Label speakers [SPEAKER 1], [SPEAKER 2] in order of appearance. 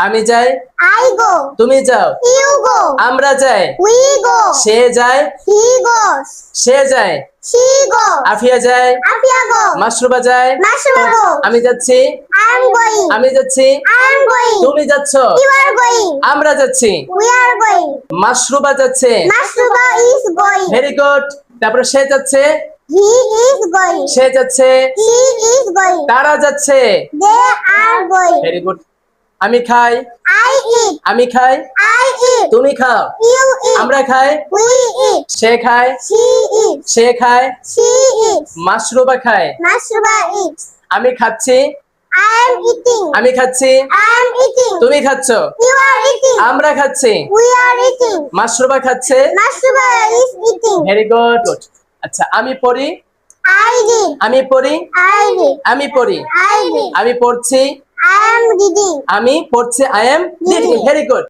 [SPEAKER 1] আমি যাই,
[SPEAKER 2] I go.
[SPEAKER 1] তুমি যাও,
[SPEAKER 2] You go.
[SPEAKER 1] আমরা যাই,
[SPEAKER 2] We go.
[SPEAKER 1] সে যায়,
[SPEAKER 2] He goes.
[SPEAKER 1] সে যায়,
[SPEAKER 2] She goes.
[SPEAKER 1] আফিয়া যায়,
[SPEAKER 2] Afia goes.
[SPEAKER 1] মাশরুবা যায়,
[SPEAKER 2] Mashruba goes.
[SPEAKER 1] আমি যাচ্ছি,
[SPEAKER 2] I am going.
[SPEAKER 1] আমি যাচ্ছি,
[SPEAKER 2] I am going.
[SPEAKER 1] তুমি যাচ্ছ,
[SPEAKER 2] You are going.
[SPEAKER 1] আমরা যাচ্ছি,
[SPEAKER 2] We are going.
[SPEAKER 1] মাশরুবা যাচ্ছে।
[SPEAKER 2] Mashruba is going.
[SPEAKER 1] Very good. তারপরে সে যাচ্ছে,
[SPEAKER 2] He is going.
[SPEAKER 1] সে যাচ্ছে,
[SPEAKER 2] She is going.
[SPEAKER 1] তারা যাচ্ছে।
[SPEAKER 2] They are going.
[SPEAKER 1] Very good. আমি খাই,
[SPEAKER 2] I eat.
[SPEAKER 1] আমি খাই,
[SPEAKER 2] I eat.
[SPEAKER 1] তুমি খাও,
[SPEAKER 2] You eat.
[SPEAKER 1] আমরা খাই,
[SPEAKER 2] We eat.
[SPEAKER 1] সে খায়,
[SPEAKER 2] She eats.
[SPEAKER 1] সে খায়,
[SPEAKER 2] She eats.
[SPEAKER 1] মাশরুবা খায়,
[SPEAKER 2] Mashruba eats.
[SPEAKER 1] আমি খাচ্ছি,
[SPEAKER 2] I am eating.
[SPEAKER 1] আমি খাচ্ছি,
[SPEAKER 2] I am eating.
[SPEAKER 1] তুমি খাচ্ছ,
[SPEAKER 2] You are eating.
[SPEAKER 1] আমরা খাচ্ছি,
[SPEAKER 2] We are eating.
[SPEAKER 1] মাশরুবা খাচ্ছে।
[SPEAKER 2] Mashruba is eating.
[SPEAKER 1] Very good. আচ্ছা, আমি পড়ি,
[SPEAKER 2] I read.
[SPEAKER 1] আমি পড়ি,
[SPEAKER 2] I read.
[SPEAKER 1] আমি পড়ি,
[SPEAKER 2] I read.
[SPEAKER 1] আমি পড়ছি,
[SPEAKER 2] I am reading.
[SPEAKER 1] আমি পড়ছি, I am reading. Very good.